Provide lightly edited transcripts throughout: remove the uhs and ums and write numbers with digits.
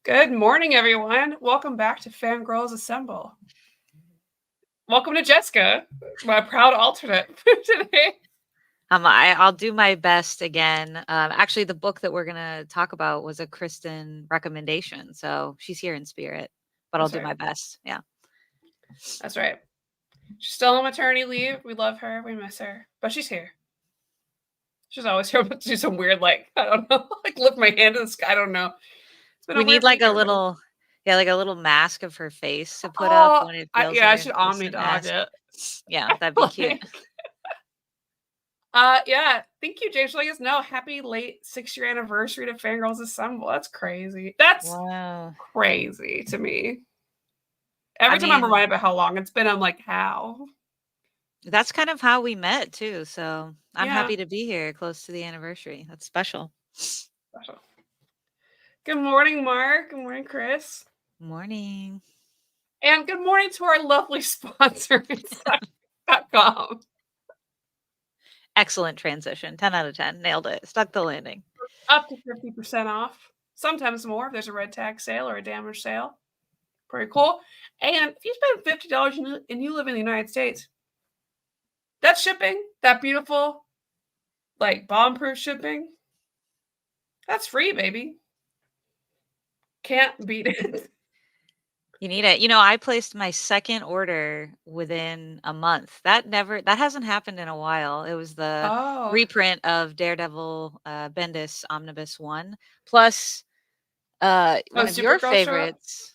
Good morning, everyone. Welcome back to Fangirlz Assemble. Welcome to Jessica, my proud alternate today. I'll do my best again. Actually, the book that we're gonna talk about was a Kristan recommendation, so she's here in spirit. But I'll That's do right. my best. Yeah. That's right. She's still on maternity leave. We love her. We miss her, but she's here. She's always here to do some weird, I don't know, lift my hand to the sky. I don't know. It's been We a need weird like week, a everybody. little, like a little mask of her face to put up Oh, when it feels I like a should Omni Kristan dog mask. it. Yeah, that'd be cute. Yeah. Thank you, James, for letting us know. Happy late 6-year anniversary to Fangirlz Assemble. That's crazy. That's Wow. crazy to me. Every time I'm reminded about how long it's been, I'm like, how? That's kind of how we met too. So I'm Yeah. happy to be here close to the anniversary. That's special. Special. Good morning, Mark. Good morning, Chris. Morning. And good morning to our lovely sponsor, Insight.com. Excellent transition. 10 out of 10. Nailed it. Stuck the landing. Up to 50% off. Sometimes more if there's a red tag sale or a damage sale. Pretty cool. And if you spend $50 and you live in the United States, that shipping, that beautiful, bomb-proof shipping, that's free, baby. Can't beat it. You need it. I placed my second order within a month. That hasn't happened in a while. It was the reprint of Daredevil Bendis Omnibus 1 plus one of your favorites.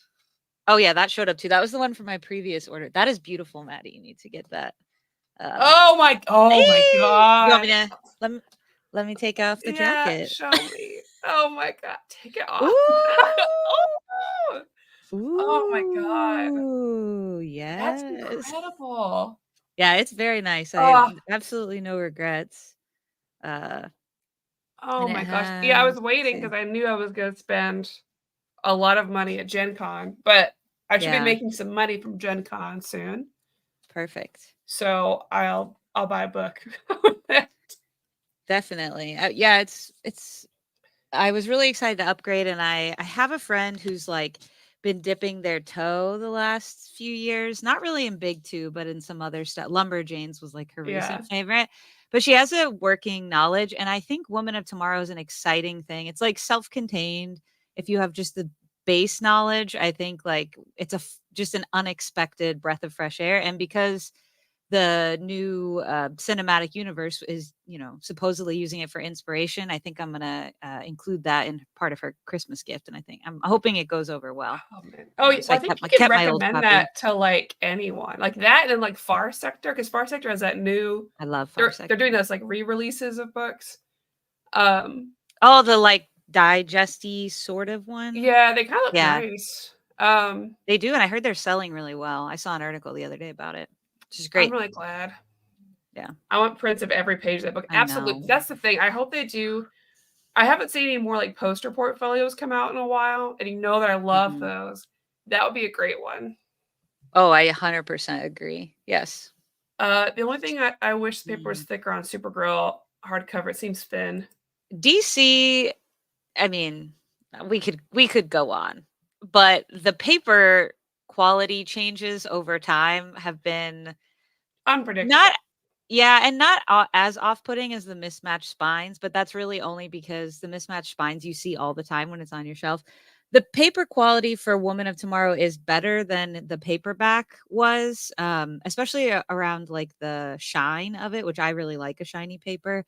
Oh yeah, that showed up too. That was the one from my previous order. That is beautiful, Maddie. You need to get that. Oh my god. You want me to let me take off the jacket? Show me. Oh my god. Take it off. Oh my god. Ooh, yes. That's incredible. Yeah, it's very nice. I have absolutely no regrets. Oh my gosh. Yeah, I was waiting because I knew I was going to spend a lot of money at Gen Con, but I should be making some money from Gen Con soon. Perfect. So I'll buy a book. Definitely. Yeah, it's I was really excited to upgrade, and I have a friend who's been dipping their toe the last few years, not really in Big Two, but in some other stuff. Lumberjanes was her recent favorite, but she has a working knowledge, and I think Woman of Tomorrow is an exciting thing. It's self-contained. If you have just the base knowledge, I think it's just an unexpected breath of fresh air, and because the new cinematic universe is, supposedly using it for inspiration, I think I'm gonna include that in part of her Christmas gift, and I'm hoping it goes over well. Oh man! So I think you can recommend that to anyone, that, and then Far Sector, because Far Sector has that new. I love Far Sector. They're doing those re-releases of books. Oh, the digesty sort of one. Yeah, they kind of look nice. They do, and I heard they're selling really well. I saw an article the other day about it. Which is great. I'm really glad. Yeah. I want prints of every page of that book. Absolutely. That's the thing. I hope they do. I haven't seen any more poster portfolios come out in a while, and that I love those. That would be a great one. Oh, I 100% agree. Yes. The only thing I wish the paper was thicker on Supergirl hardcover. It seems thin. DC, I mean, we could go on, but the paper quality changes over time have been unpredictable. Not as off-putting as the mismatched spines, but that's really only because the mismatched spines you see all the time when it's on your shelf. The paper quality for Woman of Tomorrow is better than the paperback was, especially around the shine of it, which I really like a shiny paper.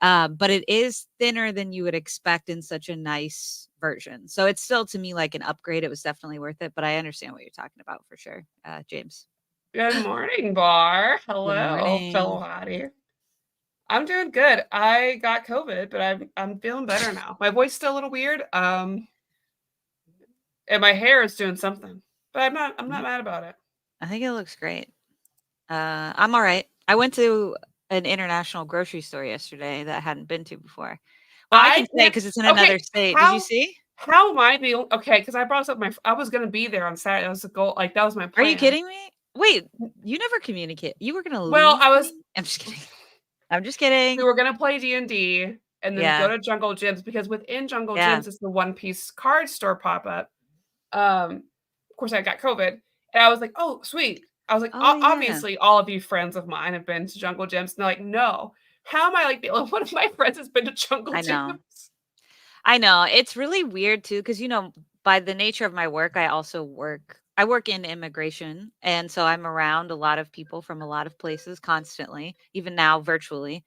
But it is thinner than you would expect in such a nice version. So it's still, to me, an upgrade. It was definitely worth it, but I understand what you're talking about for sure, James. Good morning, Bar. Hello, fellow hottie. I'm doing good. I got COVID, but I'm feeling better now. My voice is still a little weird. And my hair is doing something, but I'm not mad about it. I think it looks great. I'm all right. I went to an international grocery store yesterday that I hadn't been to before. Well, I can say because it's in another state. Did you see? How am I the okay? Because I brought up I was going to be there on Saturday. That was the goal. That was my plan. Are you kidding me? Wait, you never communicate. You were going to leave. Well, I was. I'm just kidding. I'm just kidding. We were going to play D&D and then go to Jungle Gyms, because within Jungle Gyms is the One Piece card store pop-up. Of course, I got COVID, and I was like, "Oh, sweet." I was like, Oh yeah. Obviously, all of you friends of mine have been to Jungle Gyms." And they're like, "No." How am I like the only one of my friends has been to Jungle I know. Gyms? I know. It's really weird too, because by the nature of my work, I work in immigration. And so I'm around a lot of people from a lot of places constantly, even now virtually.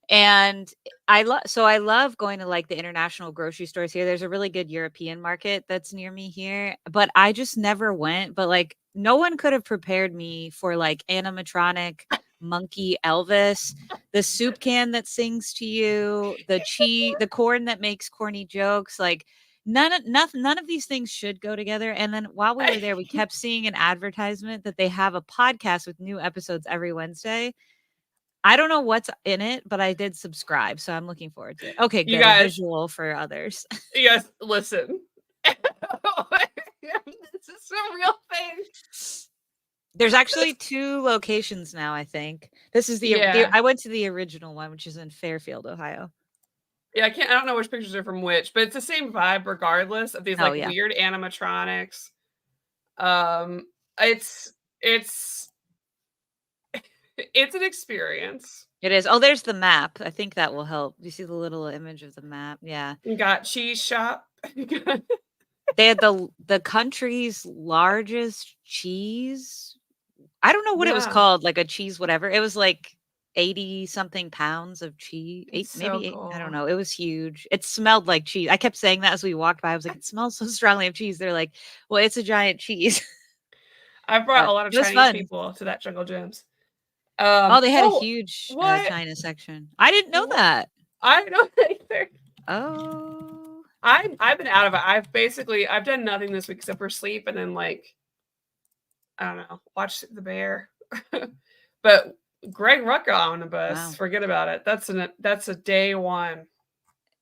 And I love going to like the international grocery stores here. There's a really good European market that's near me here, but I just never went. But like no one could have prepared me for like animatronic monkey Elvis, the soup can that sings to you, the corn that makes corny jokes. Like none of these things should go together. And then while we were there, we kept seeing an advertisement that they have a podcast with new episodes every Wednesday. I don't know what's in it, but I did subscribe, so I'm looking forward to it. Okay, You good. A guys, visual for others. you guys, listen. This is a real thing. There's actually 2 locations now, I think. This is the Yeah. I went to the original one, which is in Fairfield, Ohio. Yeah, I don't know which pictures are from which, but it's the same vibe regardless of these, Oh, like, yeah. weird animatronics. Um, it's it's an experience. It is. Oh, there's the map. I think that will help. You see the little image of the map? Yeah. You got cheese shop. You got They had the country's largest cheese. I don't know what it was Yeah, called, like a cheese whatever. It was like 80 something pounds of cheese. it's 8 so maybe 8, I don't cool. know. It was huge. It smelled like cheese. I kept saying that as we walked by. I was like, "It smells so strongly of cheese." They're like, "Well, it's a giant cheese." I've brought a But lot of it was Chinese fun. people to that Jungle Gyms. Oh, they had a Oh, huge, what? China section. I didn't know Wha that. I don't either. Oh. I've been out of it. I've done nothing this week except for sleep and then, like, I don't know, watch The Bear. But Greg Rucka on the bus, Wow. forget about it. That's a day one.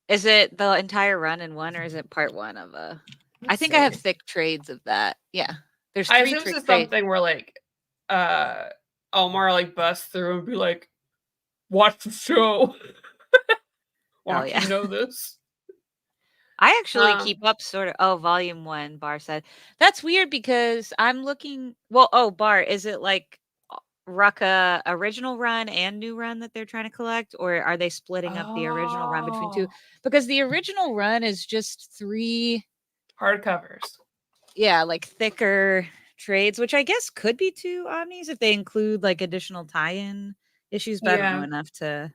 Is it the entire run in one or is it part 1 of a I Let's think I have see. thick trades of that. Yeah. There's I 3 assume this trick is trades. something where, like, uh, Omar, like, busts through and be like, "Watch the show. Oh, Why don't yeah. you know this?" I actually Um, keep up sort of volume 1, Bar said. That's weird because I'm looking Bar, is it like Rucka original run and new run that they're trying to collect, or are they splitting up the original run between 2? oh, Because the original run is just 3, hardcovers. yeah, like thicker trades, which I guess could be 2 omnis if they include like additional tie-in issues, but I don't know Yeah. enough to.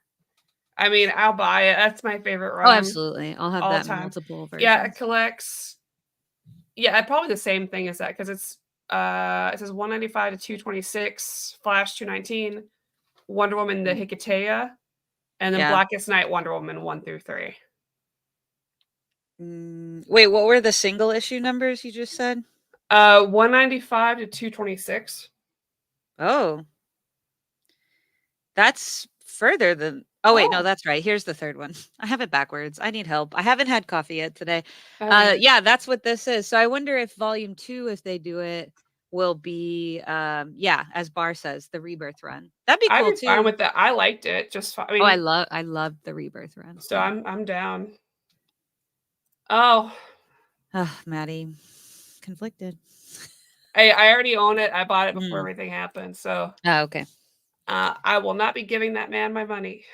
I mean, I'll buy it. That's my favorite Oh, run absolutely. I'll have all that the in time. multiple Yeah, it versions. collects probably the same thing as that because it says 195 to 226, Flash 219, Wonder Woman the Mm, Hikatea, and then yeah. Blackest Night Wonder Woman 1 through 3. Wait, what were the single issue numbers you just said? 195 to 226. Oh, that's further than. Oh wait, no, Oh, that's right. Here's the third one. I have it backwards. I need help. I haven't had coffee yet today. yeah. Yeah, that's what this is. So I wonder if volume 2, if they do it, will be yeah, as Bar says, the rebirth run. That'd be I'd cool be fine too. with that. I liked it just fine. I Oh, mean, I love the rebirth run. so Yeah. I'm down. Oh, Oh, Maddie. Conflicted. I already own it. I bought it before Mm. everything happened. So Oh, okay. I will not be giving that man my money.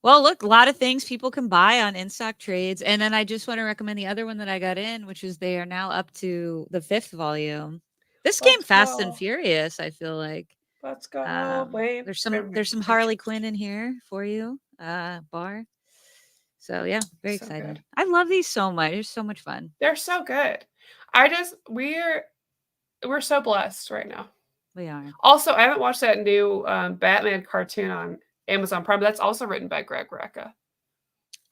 Well, look, a lot of things people can buy on in stock trades. And then I just want to recommend the other one that I got in, which is they are now up to the 5th volume. This came Let's fast and go. furious, I feel like. Let's go, Wayne. There's some Harley Quinn in here for you, Bar. So yeah, very So good. excited. I love these so much. It's so much fun. They're so good. I just we're so blessed right now. We are. Also, I haven't watched that new Batman cartoon on Amazon Prime. But that's also written by Greg Rucka.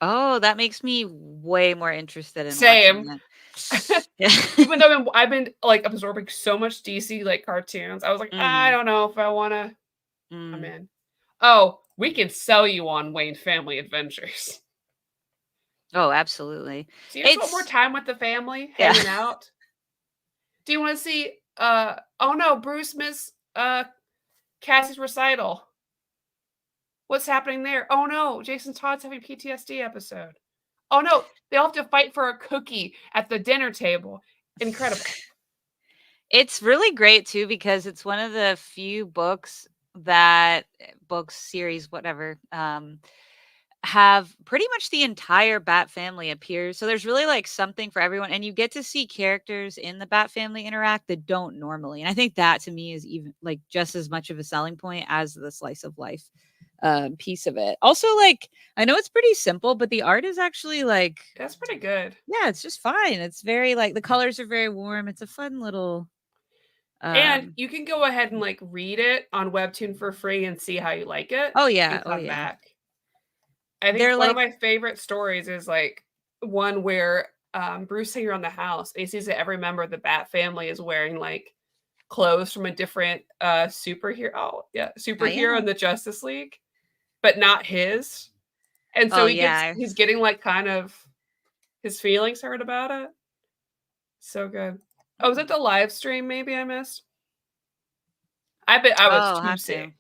Oh, that makes me way more interested in watching Same. that. Yeah. Even though I've been like absorbing so much DC like cartoons, I was like, I Mhm. don't know if I want to. I'm Mm. in. Oh, we can sell you on Wayne Family Adventures. Oh, absolutely. So you just want more It's time with the family, yeah. hanging out. Do you want to see? Oh no, Bruce missed Cassie's recital. What's happening there? Oh no, Jason Todd's having PTSD episode. Oh no, they all have to fight for a cookie at the dinner table. Incredible. It's really great too because it's one of the few books that books, series, whatever, have pretty much the entire Bat family appears. So there's really like something for everyone, and you get to see characters in the Bat family interact that don't normally. And I think that to me is even like just as much of a selling point as the slice of life piece of it. Also, like I know it's pretty simple, but the art is actually like That's pretty good. yeah, it's just fine. It's very like the colors are very warm. It's a fun little And um you can go ahead and, like, read it on Webtoon for free and see how you like it oh yeah, and oh come yeah. back. I think They're one of like my favorite stories is, like, one where, Bruce Singer on the house, and he sees that every member of the Bat family is wearing, like, clothes from a different, superhero Diana. in the Justice League, but not his. And so Oh he gets yeah. he's getting, like, kind of his feelings hurt about it. So good. Oh, was it the live stream maybe I missed? I bet I was Oh, too have to. sick.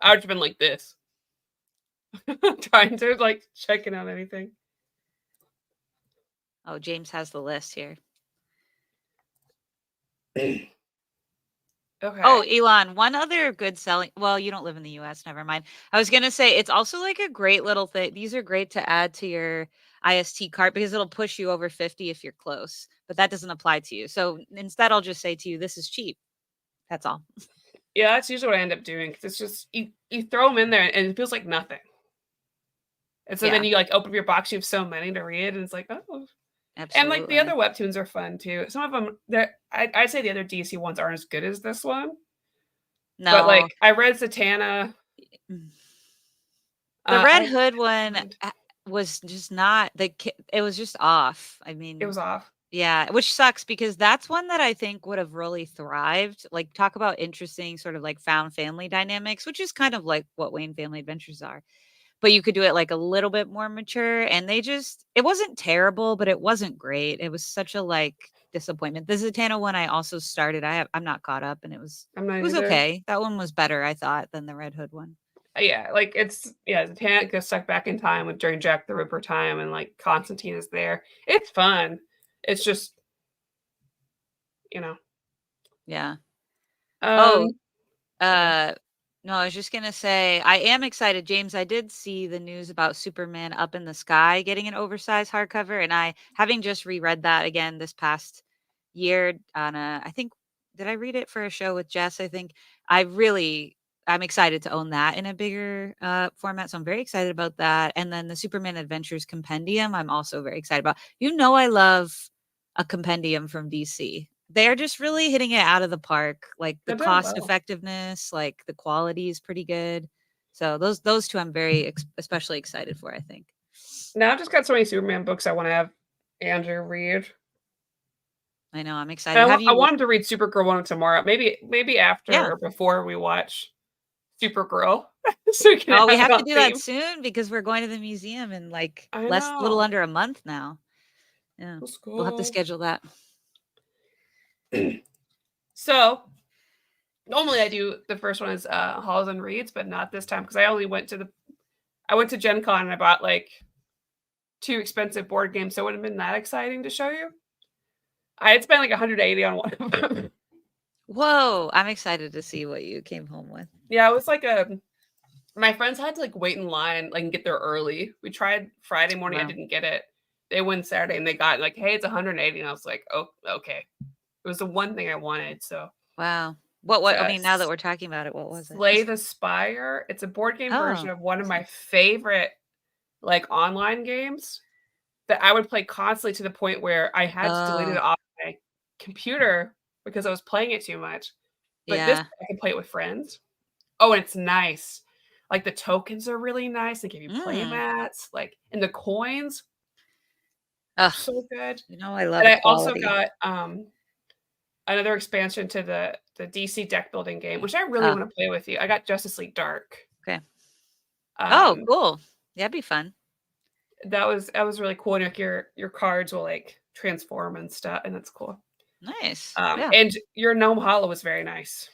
I would've been like this, trying to, like, checking out anything. Oh, James has the list here. Oh, Okay. Elon, one other good selling well, you don't live in the US, never mind. I was gonna say it's also like a great little thing. These are great to add to your IST cart because it'll push you over 50 if you're close, but that doesn't apply to you. So instead, I'll just say to you, this is cheap. That's all. Yeah, that's usually what I end up doing because it's just you throw them in there and it feels like nothing. And so then Yeah, you, like, open up your box, you have so many to read, and it's like, "Oh." And, like, the other absolutely. webtoons are fun too. Some of them, 'em they're I'd say the other DC ones aren't as good as this one, but, like, No. I read Zatanna, Mm. The Red I Hood one was just not it was just off. I it mean, was off. yeah, which sucks because that's one that I think would have really thrived. Like, talk about interesting sort of like found family dynamics, which is kind of like what Wayne Family Adventures are. But you could do it like a little bit more mature. And they just, it wasn't terrible, but it wasn't great. It was such a like disappointment. The Zatanna one I also started. I'm not caught up and I'm not it was either. okay. That one was better, I thought, than the Red Hood one. Yeah, like, Zatanna gets stuck back in time with during Jack the Ripper time, and, like, Constantine is there. It's fun. It's just, you know, Yeah. Oh, um sorry. Uh, no, I was just gonna say I am excited, James. I did see the news about Superman Up in the Sky getting an oversized hardcover, and I, having just reread that again this past year on a, I think, did I read it for a show with Jess? I think I'm excited to own that in a bigger format, so I'm very excited about that. And then the Superman Adventures Compendium, I'm also very excited about. You know, I love a compendium from DC. They're just really hitting it out of the park. Like the They're doing cost well. effectiveness, like the quality is pretty good. So those two I'm very especially excited for, I think. Now I've just got so many Superman books I wanna have Andrew read. I know, I'm And excited. Have I you want him to read Supergirl 1 tomorrow, maybe after Yeah. or before we watch Supergirl, so we can Oh, we have it have to on do that theme. soon because we're going to the museum in like I little know. under a month now. Yeah. Let's We'll have to go. schedule that. So, normally I do the first one is, Halls and Reads, but not this time because I went to Gen Con and I bought, like, 2 expensive board games, so it wouldn't have been that exciting to show you. I had spent, like, 180 on one of them. Whoa, I'm excited to see what you came home with. Yeah, it was like a my friends had to, like, wait in line, like, and get there early. We tried Friday morning, I Wow. didn't get it. They went Saturday and they got, like, "Hey, it's 180," and I was like, "Oh, okay." It was the one thing I wanted, so Wow. it's, What I mean, now that we're talking about it, what was it? Slay the Spire. It's a board game version Oh, of one of awesome. my favorite, like, online games that I would play constantly to the point where I had to delete it Oh, off my computer because I was playing it too much. But this yeah. I can play it with friends. Oh, and it's nice. Like, the tokens are really nice, they give you play Mm. mats, like and the coins are Ugh, so good. you know I love And I also equality. got, another expansion to the DC deck building game, which I really Oh, wanna play with you. I got Justice League Dark. okay. Oh, Um, cool. That'd be fun. that was really cool, and, like, your cards will, like, transform and stuff, and that's cool. Nice. Yeah. And your Gnome Hollow was very nice.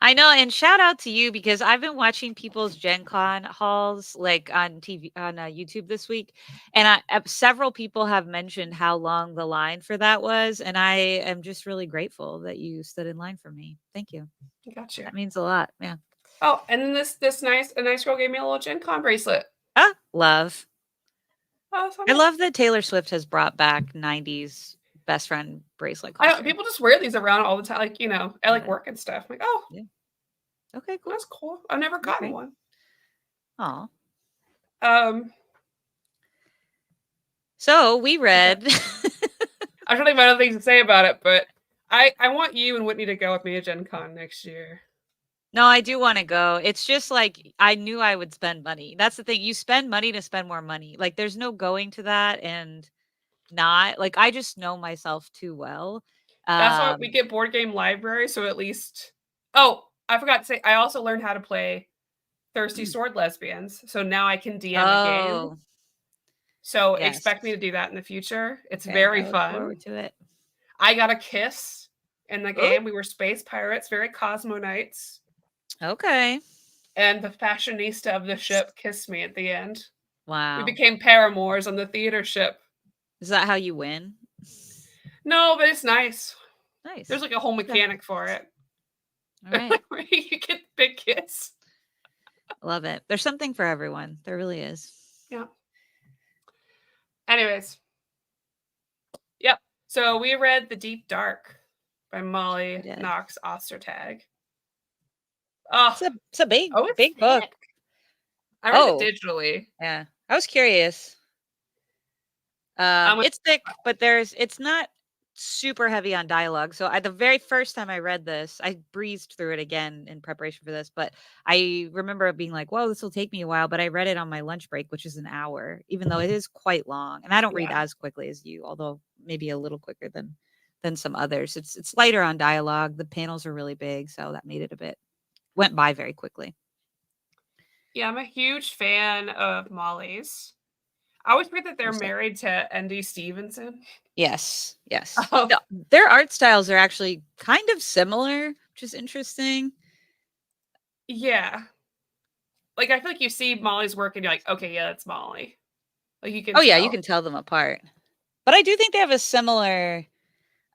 I know, and shout out to you because I've been watching people's Gen Con hauls like on TV on YouTube this week, and several people have mentioned how long the line for that was, and I am just really grateful that you stood in line for me. Thank you. Got you. That means a lot. Yeah. Oh, and then a nice girl gave me a little Gen Con bracelet. Ah, love. Oh, so I nice. love that Taylor Swift has brought back 90s best friend bracelet culture. People just wear these around all the time, like at like Yeah. work and stuff. I'm like, oh, Yeah. Okay, cool. that's cool. I've never gotten Okay. one. Aw. Um, So we read. I'm trying to think of other things to say about it, but I want you and Whitney to go with me to Gen Con next year. No, I do want to go. It's just like I knew I would spend money. That's the thing. You spend money to spend more money. Like there's no going to that and not like I just know myself too well. That's why we get board game library, so at least. Oh, I forgot to say, I also learned how to play Thirsty Sword Lesbians, so now I can DM a game. Oh, So yes. expect me to do that in the future. It's Okay, very I look fun. forward to it. I got a kiss in the Ooh. game. We were space pirates, very Cosmo Knights. Okay. And the fashionista of the ship kissed me at the end. Wow. We became paramours on the theater ship. Is that how you win? No, but it's nice. Nice. There's like a whole mechanic for it. All right. Where you get big kiss. Love it. There's something for everyone. There really is. Yeah. Anyways. Yep. So we read The Deep Dark by Molly Knox Ostertag. Oh, it's a big book. I read it digitally. Yeah. I was curious. It's thick, but it's not super heavy on dialogue. So the very first time I read this, I breezed through it again in preparation for this, but I remember it being like, whoa, this will take me a while. But I read it on my lunch break, which is an hour, even though it is quite long. And I don't read as quickly as you, although maybe a little quicker than some others. It's lighter on dialogue. The panels are really big, so that made it went by very quickly. Yeah, I'm a huge fan of Molly's. I always forget that they're married to N.D. Stevenson. Yes. Their art styles are actually kind of similar, which is interesting. Yeah. Like, I feel like you see Molly's work and you're like, okay, yeah, that's Molly. Like, you can tell. You can tell them apart. But I do think they have a similar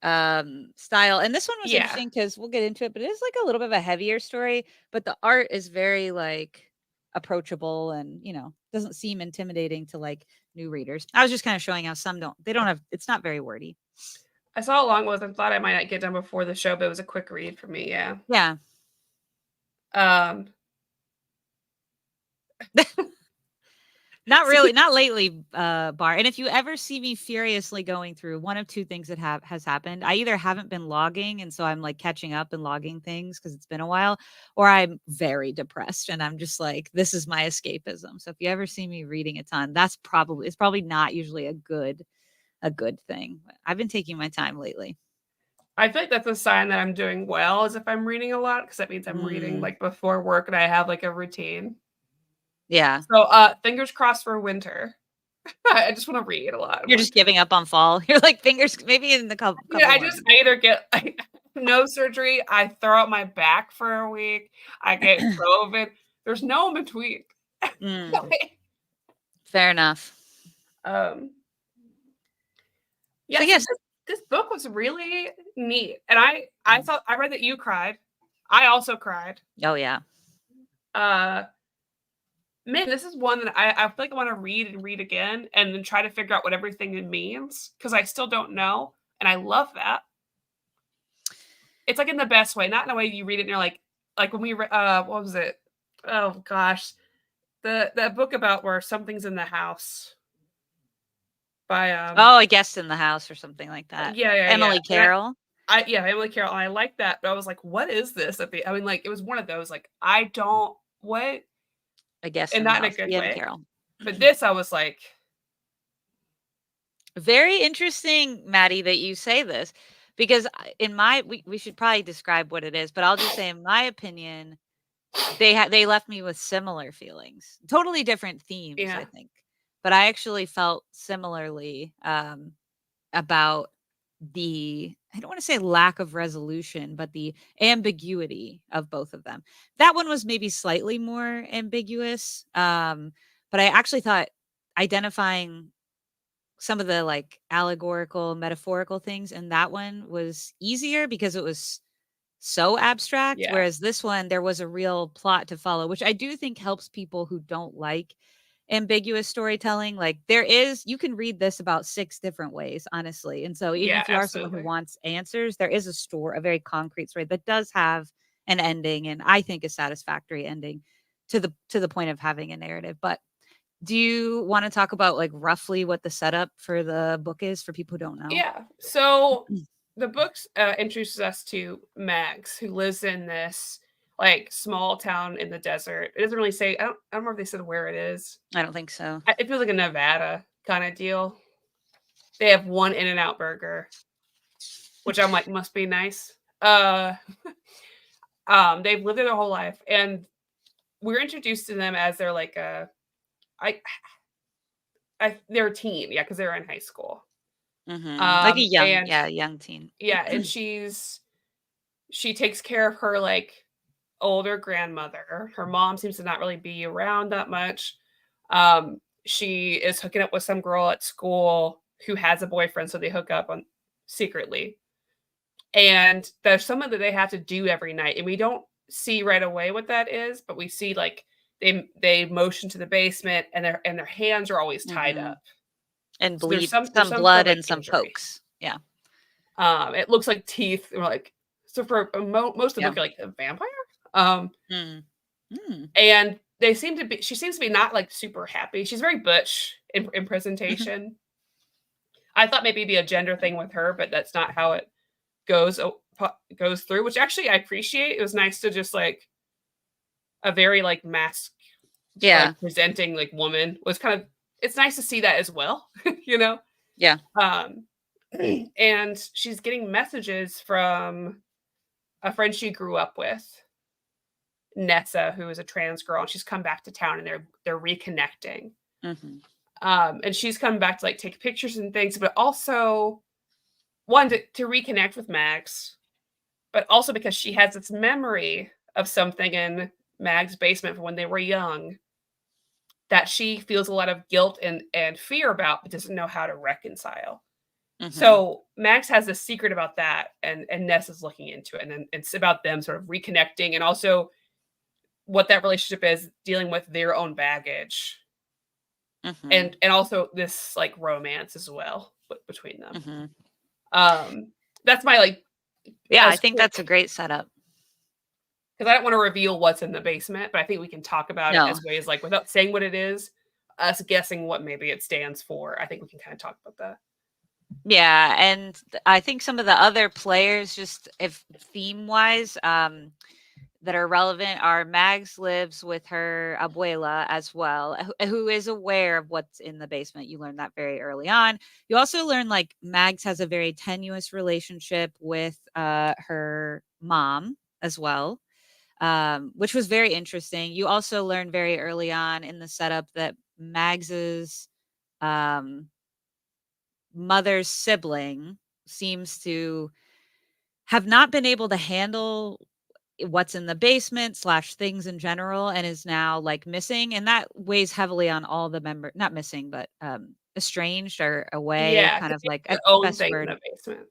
style. And this one was interesting because we'll get into it, but it is like a little bit of a heavier story, but the art is very like approachable and doesn't seem intimidating to like new readers. I was just kind of showing how some it's not very wordy. I saw along with and thought I might not get done before the show, but it was a quick read for me. Yeah. Not really, not lately, Bar. And if you ever see me furiously going through, one of two things that has happened. I either haven't been logging, and so I'm like catching up and logging things because it's been a while, or I'm very depressed and I'm just like, this is my escapism. So if you ever see me reading a ton, it's probably not usually a good thing. I've been taking my time lately. I feel like that's a sign that I'm doing well, is if I'm reading a lot, because that means I'm reading like before work and I have like a routine. Yeah. So fingers crossed for winter. I just want to read a lot. You're just giving up on fall. You're like fingers maybe in the couple. Yeah, I either get no surgery, I throw out my back for a week, I get COVID. There's no in between. Fair enough. Yeah, so yes, this book was really neat. And I thought I read that you cried. I also cried. Oh yeah. Man, this is one that I feel like I want to read again and then try to figure out what everything means because I still don't know. And I love that. It's like in the best way, not in a way you read it and you're like when we read, what was it? Oh gosh. That book about where something's in the house by I Guess in the House or something like that. Yeah. Emily Carroll. Emily Carroll. And I like that, but I was like, what is this? Like it was one of those like what? I guess and not in a good way. Carroll. But this I was like very interesting, Maddie, that you say this because we should probably describe what it is, but I'll just say in my opinion, they left me with similar feelings, totally different themes, I think, but I actually felt similarly about the I don't want to say lack of resolution, but the ambiguity of both of them. That one was maybe slightly more ambiguous. But I actually thought identifying some of the like allegorical, metaphorical things in that one was easier because it was so abstract. Yeah. Whereas this one, there was a real plot to follow, which I do think helps people who don't like ambiguous storytelling. Like you can read this about 6 different ways, honestly. And so even Yeah, if you are someone who absolutely. wants answers, there is a very concrete story that does have an ending, and I think a satisfactory ending to the point of having a narrative. But do you want to talk about like roughly what the setup for the book is for people who don't know? Yeah. So the books introduces us to Max, who lives in this like small town in the desert. It doesn't really say. I don't remember if they said where it is. I don't think so. It feels like a Nevada kind of deal. They have one In-N-Out burger, which I'm like must be nice. Uh, they've lived there their whole life, and we're introduced to them as they're like I, they're a teen, yeah, because they're in high school. Like a young, And yeah, young teen. yeah, and she takes care of her like older grandmother. Her mom seems to not really be around that much. She is hooking up with some girl at school who has a boyfriend, so they hook up on secretly. And there's something that they have to do every night, and we don't see right away what that is, but we see like they motion to the basement, and their hands are always tied Mhm. up. And So there's bleed some some sort of blood like and some injury. pokes. Yeah. It looks like teeth. And we're like, so for most of the Yeah. book, you're like a vampire. Um, Mm. Mm. and she seems to be not like super happy. She's very butch in Mhm. presentation. I thought maybe it'd be a gender thing with her, but that's not how it goes goes through. Which actually I appreciate. It was nice to just like a very like mask Yeah. like presenting like woman was kind of. It's nice to see that as well, you know. Yeah. Um, and she's getting messages from a friend she grew up with, Nessa, who is a trans girl, and she's come back to town and they're reconnecting. Mhm. And she's come back to like take pictures and things, but also one to reconnect with Max, but also because she has this memory of something in Mag's basement from when they were young that she feels a lot of guilt and fear about, but doesn't know how to reconcile. Mhm. So Max has this secret about that, and Ness is looking into it, and then it's about them sort of reconnecting, and also what that relationship is dealing with their own baggage, Mhm. and also this like romance as well between them. Mhm. Um, that's my like Yeah, I as think quick that's a great setup. because I don't want to reveal what's in the basement, but I think we can talk about it No. as ways like without saying what it is, us guessing what maybe it stands for. I think we can kind of talk about that. Yeah, and I think some of the other players, just if theme-wise, that are relevant are Mags lives with her abuela as well, who is aware of what's in the basement. You learn that very early on. You also learn like Mags has a very tenuous relationship with her mom as well, which was very interesting. You also learn very early on in the setup that Mags's um, mother's sibling seems to have not been able to handle what's in the basement slash things in general and is now like missing, and that weighs heavily on all the member not missing but estranged or away, Yeah, kind 'cause of they like have their own best thing in word. the basement.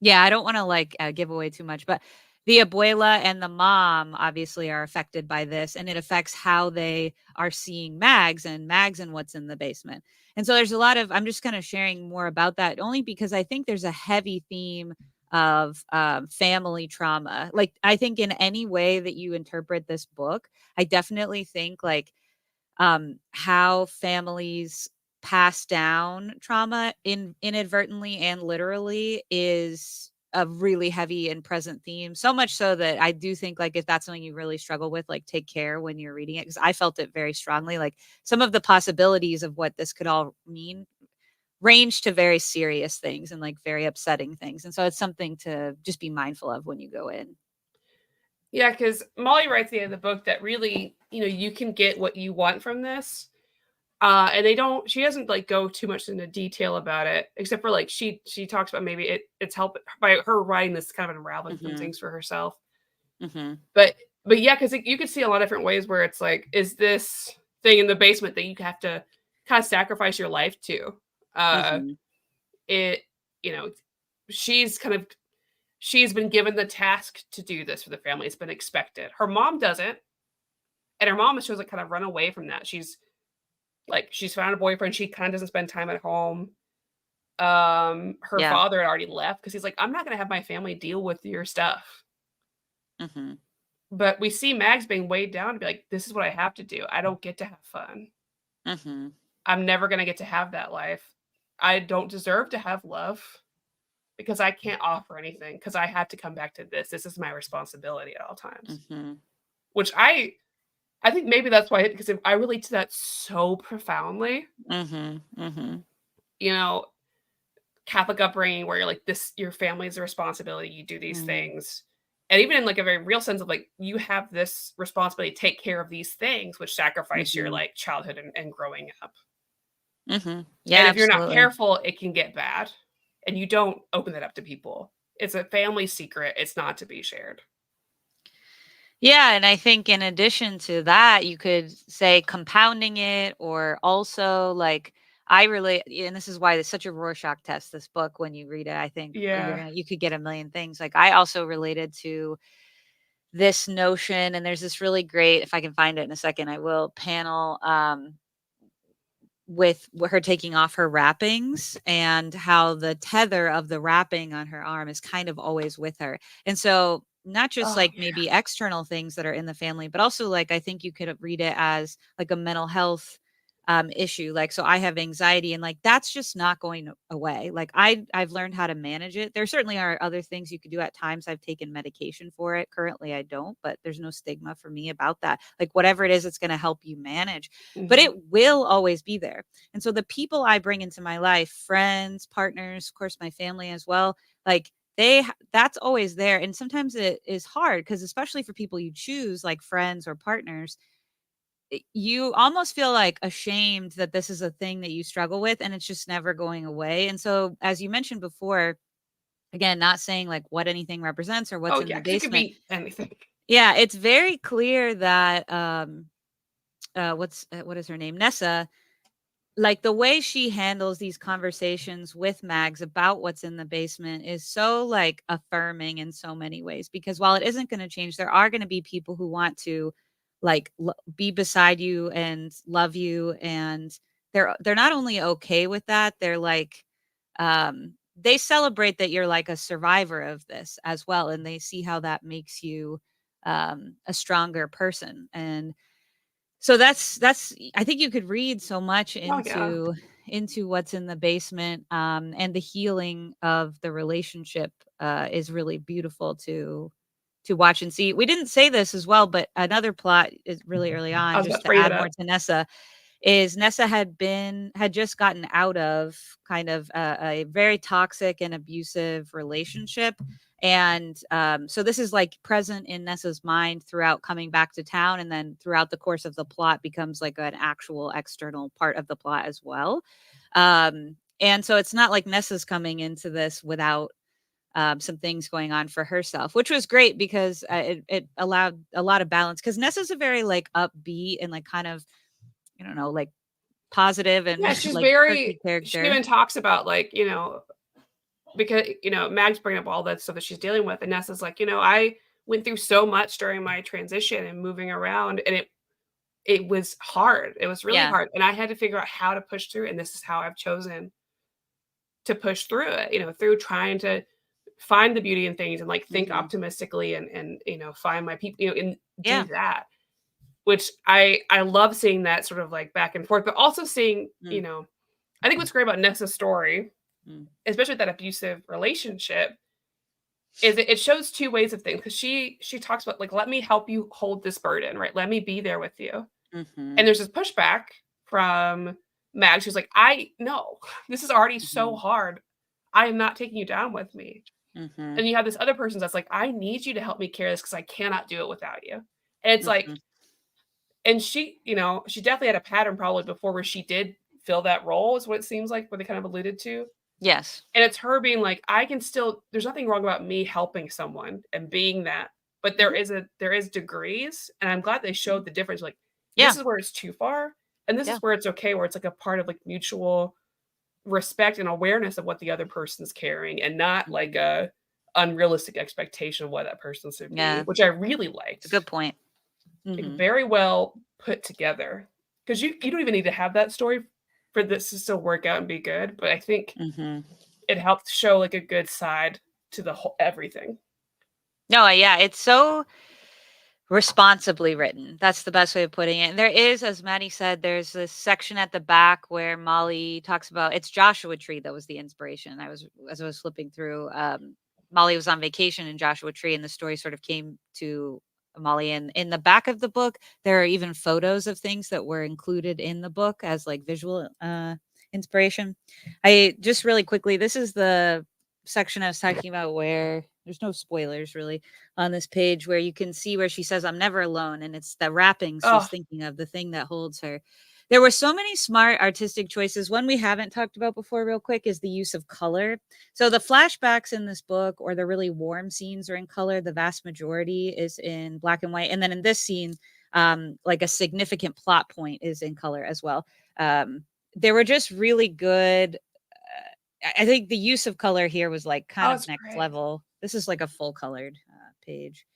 Yeah, I don't want to like give away too much, but the abuela and the mom obviously are affected by this, and it affects how they are seeing Mags and what's in the basement. And so there's a lot of, I'm just kind of sharing more about that only because I think there's a heavy theme of family trauma. Like, I think in any way that you interpret this book, I definitely think like how families pass down trauma inadvertently and literally is a really heavy and present theme. So much so that I do think like if that's something you really struggle with, like take care when you're reading it, because I felt it very strongly. Like some of the possibilities of what this could all mean range to very serious things and like very upsetting things. And so it's something to just be mindful of when you go in. Yeah, because Molly writes at the end of the book that really, you know, you can get what you want from this. And she doesn't like go too much into detail about it, except for like she talks about maybe it's helped by her writing this kind of unraveling some Mhm. things for herself. Mhm. But yeah, because you could see a lot of different ways where it's like, is this thing in the basement that you have to kind of sacrifice your life to? Uh, Mhm. it you know she's kind of she's been given the task to do this for the family. It's been expected. Her mom doesn't, and her mom shows like kind of run away from that. She's found a boyfriend. She kind of doesn't spend time at home. Her Yeah. father had already left because he's like, I'm not gonna have my family deal with your stuff. Mhm. But we see Mags being weighed down to be like, this is what I have to do. I don't get to have fun. Mhm. I'm never gonna get to have that life. I don't deserve to have love because I can't offer anything because I have to come back to this. This is my responsibility at all times. Mhm. Which I think maybe that's why because I relate to that so profoundly. Mhm. Mhm. You know, Catholic upbringing where you're like this your family's a responsibility, you do these Mhm. things. And even in like a very real sense of like you have this responsibility to take care of these things which sacrifice your Mhm. like childhood and growing up. Mhm. And Yeah, if you're not absolutely. careful, it can get bad. And you don't open that up to people. It's a family secret. It's not to be shared. Yeah, and I think in addition to that, you could say compounding it or also like I relate, and this is why it's such a Rorschach test, this book, when you read it, I think Yeah. you could get a million things. Like I also related to this notion, and there's this really great, if I can find it in a second, I will, panel with her taking off her wrappings and how the tether of the wrapping on her arm is kind of always with her. And so not just Oh like yeah. maybe external things that are in the family, but also like I think you could read it as like a mental health issue. Like so I have anxiety and like that's just not going away. Like I've learned how to manage it. There certainly are other things you could do at times. I've taken medication for it. Currently I don't, but there's no stigma for me about that. Like whatever it is, it's going to help you manage, but Mhm. it will always be there. And so the people I bring into my life, friends, partners, of course, my family as well, like that's always there. And sometimes it is hard because, especially for people you choose, like friends or partners, you almost feel like ashamed that this is a thing that you struggle with and it's just never going away. And so, as you mentioned before, again, not saying like what anything represents or what's Oh in yeah, the because it could basement. be anything. Yeah, it's very clear that what is her name? Nessa, like the way she handles these conversations with Mags about what's in the basement is so like affirming in so many ways, because while it isn't going to change, there are going to be people who want to like be beside you and love you, and they're not only okay with that, they're like they celebrate that you're like a survivor of this as well, and they see how that makes you a stronger person. And so that's I think you could read so much Oh yeah. into what's in the basement, and the healing of the relationship is really beautiful to watch and see. We didn't say this as well, but another plot is really early I on, was about just to to bring that add more up. to Nessa, is Nessa had just gotten out of kind of a very toxic and abusive relationship. And so this is like present in Nessa's mind throughout coming back to town, and then throughout the course of the plot becomes like an actual external part of the plot as well. And so it's not like Nessa's coming into this without some things going on for herself, which was great because it allowed a lot of balance. Because Nessa's a very like upbeat and like kind of, I don't know, like positive and Yeah, she's like perky she character. even talks about like, because Mag's bringing up all that stuff that she's dealing with, and Nessa's like, I went through so much during my transition and moving around, and it was hard. It was really Yeah. hard, and I had to figure out how to push through, and this is how I've chosen to push through it, through trying to find the beauty in things and like think Hmm. optimistically and find my people, and do Yeah. that. Which I love seeing that sort of like back and forth, but also seeing, Mm, I think what's great about Nessa's story, mm, especially that abusive relationship, is it shows two ways of things because she talks about like, let me help you hold this burden, right? Let me be there with you. And mhm, there's this pushback from Mag. She's like, I no, this is already so mhm, hard. I am not taking you down with me. mhm, And you have this other person that's like, I need you to help me carry this because I cannot do it without you. And it's like, mhm, And she, she definitely had a pattern probably before where she did fill that role, is what it seems like, what they kind of alluded to. Yes. And it's her being like, I can still, there's nothing wrong about me helping someone and being that. But there is degrees. And I'm glad they showed the difference. Like, Yeah. this is where it's too far. And this Yeah. is where it's okay, where it's like a part of like mutual respect and awareness of what the other person's carrying, and not like a unrealistic expectation of what that person should be, Yeah. which I really It's liked. a good point. Like, Mhm. very well put together. Because you don't even need to have that story for this to still work out and be good. But I think Mhm. it helped show like a good side to the whole everything. No, yeah, it's so responsibly written. That's the best way of putting it. And there is, as Maddie said, there's this section at the back where Molly talks about it's Joshua Tree that was the inspiration. As I was flipping through, Molly was on vacation in Joshua Tree, and the story sort of came to Molly. And in the back of the book, there are even photos of things that were included in the book as like visual inspiration. I just really quickly, this is the section I was talking about where there's no spoilers really on this page, where you can see where she says, I'm never alone. And it's the wrappings she's Oh, thinking of, the thing that holds her. There were so many smart artistic choices. One we haven't talked about before, real quick, is the use of color. So the flashbacks in this book, or the really warm scenes, are in color. The vast majority is in black and white. And then in this scene, like a significant plot point is in color as well. They were just really good. I think the use of color here was like kind of it's next great. level. This is like a full colored page.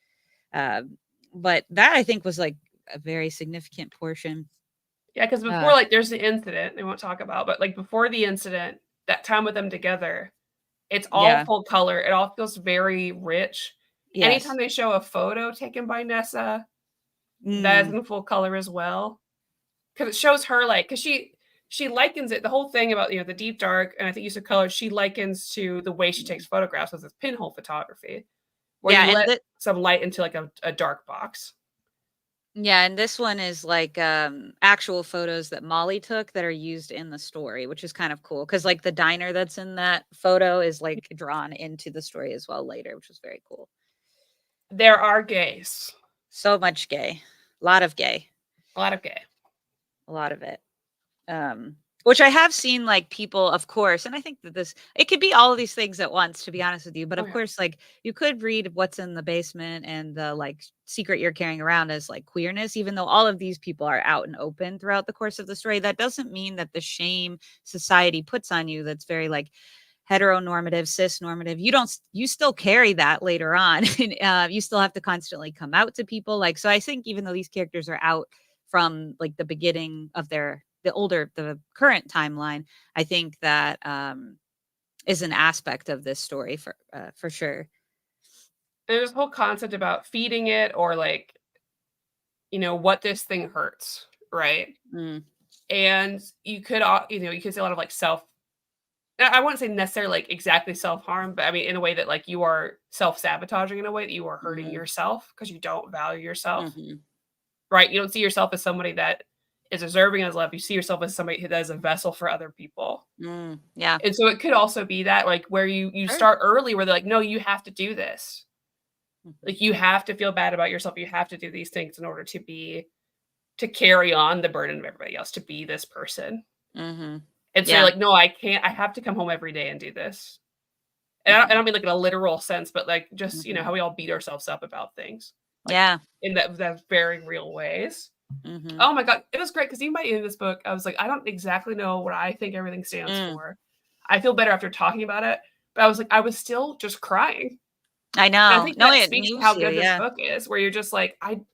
Um, but that I think was like a very significant portion. Yeah, because before, Uh, like, there's the incident they won't talk about, but like before the incident, that time with them together, it's all yeah. full color. It all feels very rich. Anytime Yes. they show a photo taken by Nessa, that is Mm, in full color as well. Because it shows her, like, because she likens it, the whole thing about, the deep dark, and I think use of color, she likens to the way she takes photographs with this pinhole photography, where yeah, you and let some light into like a dark box. and this one is like actual photos that Molly took that are used in the story, which is kind of cool because like the diner that's in that photo is like drawn into the story as well later, which was very cool. There are gays. So much gay. A lot of gay. A lot of gay. A lot of it. Which I have seen like people, of course, and I think that it could be all of these things at once, to be honest with you. But Oh, of yeah. course, like you could read what's in the basement and the like secret you're carrying around as like queerness, even though all of these people are out and open throughout the course of the story. That doesn't mean that the shame society puts on you that's very like heteronormative, cis normative, you still carry that later on. And you still have to constantly come out to people. Like, so I think even though these characters are out from like the beginning of the current timeline, I think that is an aspect of this story for sure. And there's this whole concept about feeding it, or like, what this thing hurts, right? Mm, And you could, you could say a lot of like I wouldn't say necessarily like exactly self-harm, but I mean in a way that like you are self-sabotaging, in a way that you are hurting mm, yourself because you don't value yourself, mhm, right? You don't see yourself as somebody that is deserving of love. You see yourself as somebody that is a vessel for other people. yeah, And so it could also be that, like, where you sure. start early, where they're like, no, you have to do this. Mhm, Like, you have to feel bad about yourself. You have to do these things in order to carry on the burden of everybody else, to be this person. mhm, And so you're yeah, like, no, I can't. I have to come home every day and do this. And I mhm, don't mean like in a literal sense, but like just, mhm, how we all beat ourselves up about things, like yeah, in that very real ways. mhm, Oh my God. It was great because even by the end of this book, I was like, I don't exactly know what I think everything stands mm, for. I feel better after talking about it, but I was like, I was still just crying. I And I know. think No, that it speaks to moves how you. good this Yeah. book is, where you're just like, Mhm,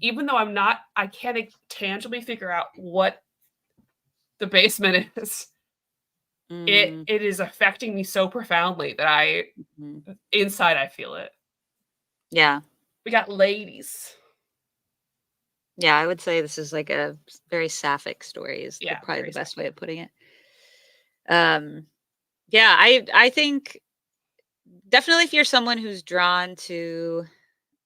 even though I can't tangibly figure out what the basement is, mm, it is affecting me so profoundly that mhm, inside I feel it. yeah. We got ladies. Yeah, I would say this is like a very sapphic story is Yeah, probably the very best way sappy. of putting it. Um, yeah, I think definitely if you're someone who's drawn to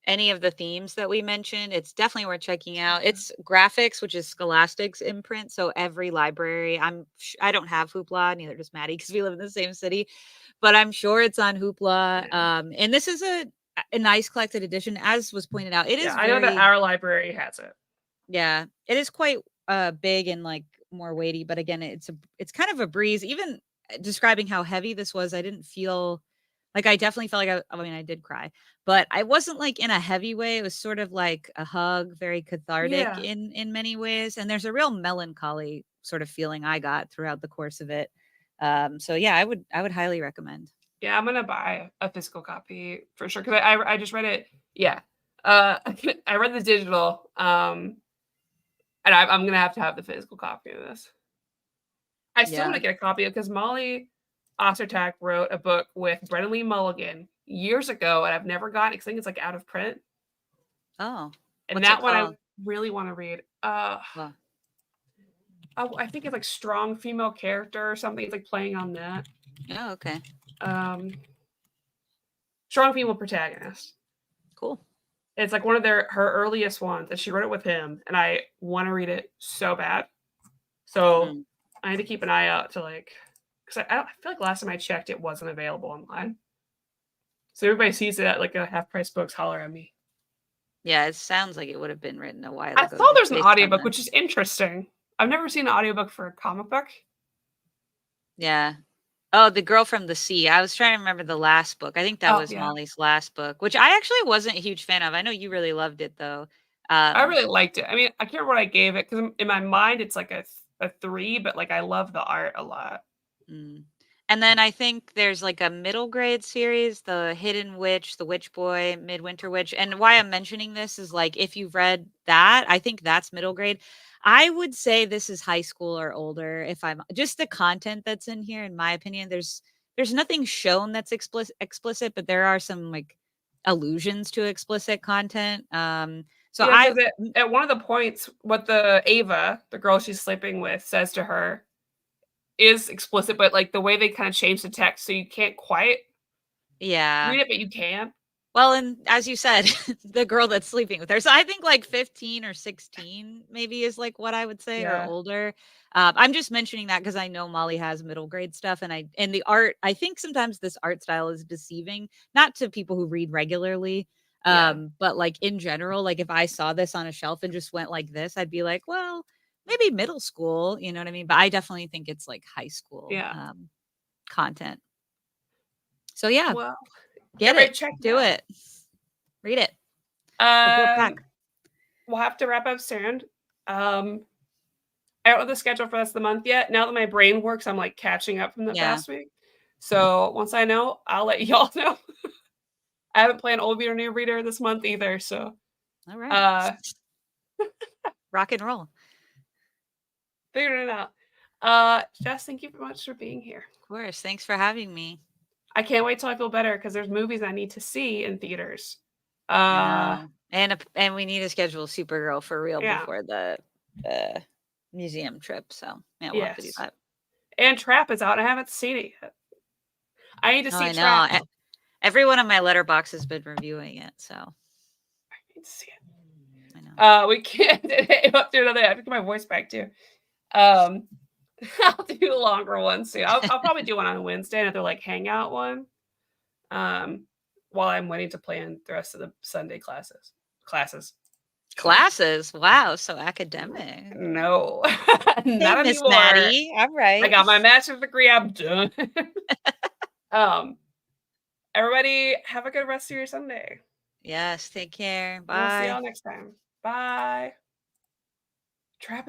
any of the themes that we mentioned, it's definitely worth checking out. It's graphics, which is Scholastic's imprint. So every library, I don't have Hoopla, neither does Maddie because we live in the same city, but I'm sure it's on Hoopla. Yeah. And this is a nice collected edition, as was pointed out. It Yeah, is I know that very our library has it. Yeah, it is quite big and like more weighty, but again, it's kind of a breeze. Even describing how heavy this was, I didn't feel like I definitely felt like I mean, I did cry, but I wasn't like in a heavy way. It was sort of like a hug, very cathartic Yeah. in many ways. And there's a real melancholy sort of feeling I got throughout the course of it. So yeah, I would highly recommend. Yeah, I'm gonna buy a physical copy for sure because I just read it. Yeah, I read the digital, and I'm gonna have to have the physical copy of this. I still want Yeah. to get a copy because Molly Ostertag wrote a book with Brennan Lee Mulligan years ago, and I've never gotten it 'cause I think it's like out of print. Oh, And what's it that one I called? really want to read. Well, I think it's like strong female character or something. It's like playing on that. oh, okay. Um, strong female protagonist. Cool. It's like one of her earliest ones, and she wrote it with him, and I want to read it so bad. So Mm. I need to keep an eye out to like, because I feel like last time I checked, it wasn't available online. So everybody sees it at like a half price books, holler at me. Yeah, it sounds like it would have been written a while I ago saw just there's an based on audiobook, the which is interesting. I've never seen an audiobook for a comic book. yeah. Oh, The Girl from the Sea. I was trying to remember the last book. I think that Oh was yeah, Molly's last book, which I actually wasn't a huge fan of. I know you really loved it though. I Um, really liked it. I mean, I can't remember what I gave it because in my mind it's like a 3, but like I love the art a lot. mm. And then I think there's like a middle grade series, The Hidden Witch, The Witch Boy, Midwinter Witch. And why I'm mentioning this is like if you've read that, I think that's middle grade. I would say this is high school or older if I'm just the content that's in here in my opinion. There's nothing shown that's explicit, but there are some like allusions to explicit content. So Yeah, I because at one of the points, what the Ava, the girl she's sleeping with, says to her is explicit, but like the way they kind of change the text, so you can't quite yeah. read it, but you can. Well, and as you said, the girl that's sleeping with her. So I think like 15 or 16 maybe is like what I would say or Yeah, older. I'm just mentioning that because I know Molly has middle grade stuff and the art, I think sometimes this art style is deceiving, not to people who read regularly. yeah, But like in general, like if I saw this on a shelf and just went like this, I'd be like, well, maybe middle school, you know what I mean? But I definitely think it's like high school yeah. content. So yeah, Well, get everybody it, check it do out. it, read it. Report back. Um, we'll have to wrap up soon. I don't know the schedule for the rest of the month yet. Now that my brain works, I'm like catching up from the Yeah. past week. So once I know, I'll let y'all know. I haven't planned old reader, new reader this month either. So All right. uh Rock and roll. figuring it out. Jess, thank you very much for being here. Of course. Thanks for having me. I can't wait till I feel better because there's movies I need to see in theaters. I Uh know. And we need to schedule Supergirl for real yeah, before the uh, museum trip. So yeah, we'll have to do yes. that. And Trap is out. I haven't seen it yet. I need to Oh, see I know. Trap. Everyone on my letterbox has been reviewing it. So I need to see it. I know. We can't do another. I have to get my voice back too. Um, I'll do longer ones too. I'll probably do one on Wednesday, another like hangout one. Um, while I'm waiting to plan the rest of the Sunday classes. So Classes. Wow. So academic. no, Hey, not Miss anymore. Maddie. All I right. got my master's degree. I'm done. um, everybody have a good rest of your Sunday. Yes. Take care. And we'll see Bye. y'all next time. Bye. Trap